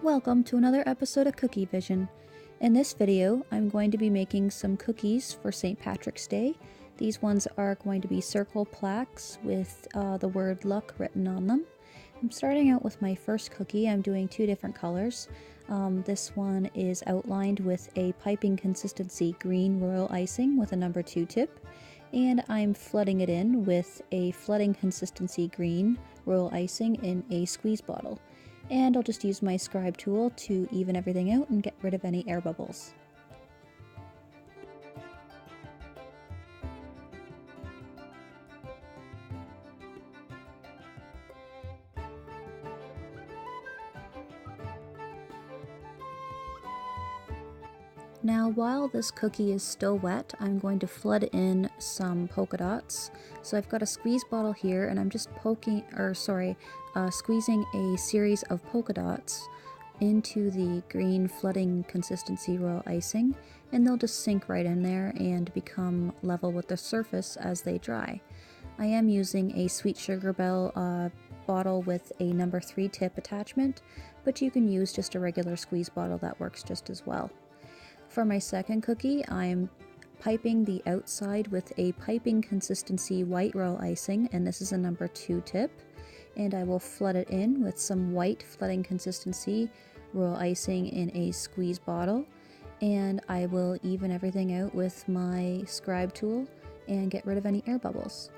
Welcome to another episode of Kookievision. In this video, I'm going to be making some cookies for St. Patrick's Day. These ones are going to be circle plaques with the word luck written on them. I'm starting out with my first cookie. I'm doing two different colors. This one is outlined with a piping consistency green royal icing with a number 2 tip. And I'm flooding it in with a flooding consistency green royal icing in a squeeze bottle. And I'll just use my scribe tool to even everything out and get rid of any air bubbles. Now while this cookie is still wet, I'm going to flood in some polka dots. So I've got a squeeze bottle here and I'm just squeezing a series of polka dots into the green flooding consistency royal icing, and they'll just sink right in there and become level with the surface as they dry. I am using a Sweet Sugar Bell bottle with a number 3 tip attachment, but you can use just a regular squeeze bottle that works just as well. For my second cookie, I'm piping the outside with a piping consistency white royal icing, and this is a number 2 tip. And I will flood it in with some white flooding consistency royal icing in a squeeze bottle. And I will even everything out with my scribe tool and get rid of any air bubbles.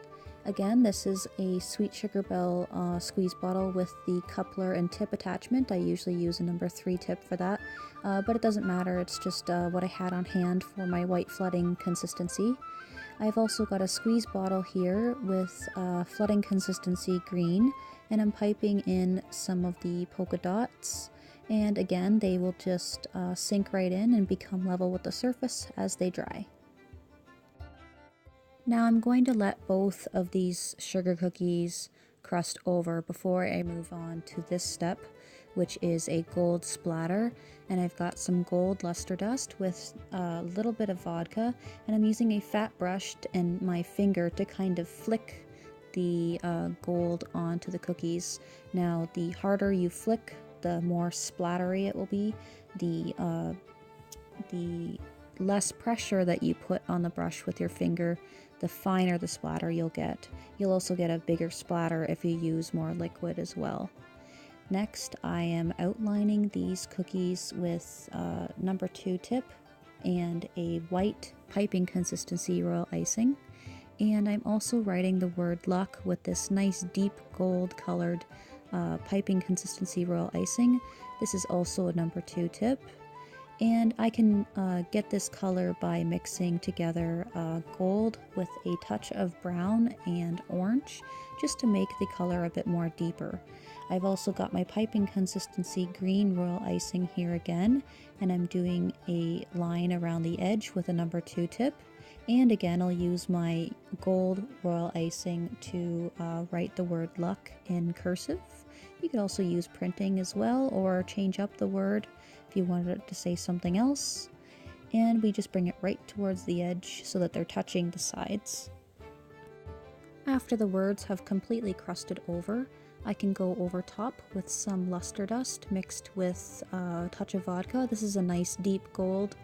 Again, this is a Sweet Sugar Bell squeeze bottle with the coupler and tip attachment. I usually use a number 3 tip for that, but it doesn't matter. It's just what I had on hand for my white flooding consistency. I've also got a squeeze bottle here with flooding consistency green, and I'm piping in some of the polka dots. And again, they will just sink right in and become level with the surface as they dry. Now I'm going to let both of these sugar cookies crust over before I move on to this step, which is a gold splatter. And I've got some gold luster dust with a little bit of vodka, and I'm using a fat brush and my finger to kind of flick the gold onto the cookies. Now the harder you flick, the more splattery it will be. The less pressure that you put on the brush with your finger, the finer the splatter you'll get. You'll also get a bigger splatter if you use more liquid as well. Next, I am outlining these cookies with number 2 tip and a white piping consistency royal icing. And I'm also writing the word luck with this nice deep gold colored piping consistency royal icing. This is also a number 2 tip. And I can get this color by mixing together gold with a touch of brown and orange, just to make the color a bit more deeper. I've also got my piping consistency green royal icing here again, and I'm doing a line around the edge with a number 2 tip. And again, I'll use my gold royal icing to write the word luck in cursive. You could also use printing as well, or change up the word if you wanted it to say something else. And we just bring it right towards the edge so that they're touching the sides. After the words have completely crusted over, I can go over top with some luster dust mixed with a touch of vodka. This is a nice deep gold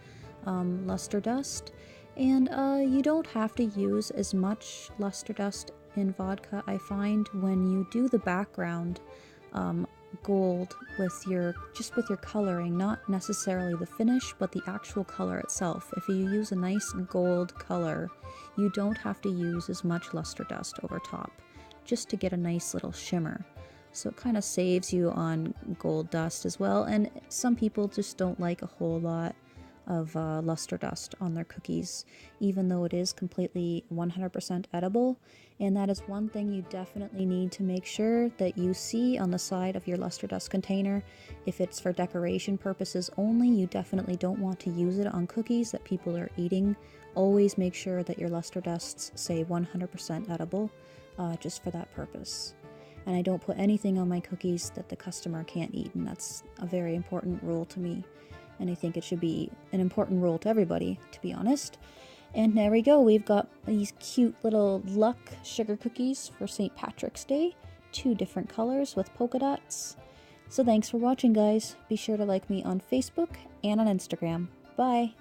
luster dust. And you don't have to use as much luster dust in vodka. I find when you do the background gold with your coloring, not necessarily the finish, but the actual color itself. If you use a nice gold color, you don't have to use as much luster dust over top, just to get a nice little shimmer. So it kind of saves you on gold dust as well. And some people just don't like a whole lot of luster dust on their cookies, even though it is completely 100% edible. And that is one thing you definitely need to make sure that you see on the side of your luster dust container. If it's for decoration purposes only, you definitely don't want to use it on cookies that people are eating. Always make sure that your luster dusts say 100% edible, just for that purpose. And I don't put anything on my cookies that the customer can't eat, and that's a very important rule to me. And I think it should be an important rule to everybody, to be honest. And there we go. We've got these cute little luck sugar cookies for St. Patrick's Day. 2 different colors with polka dots. So thanks for watching, guys. Be sure to like me on Facebook and on Instagram. Bye!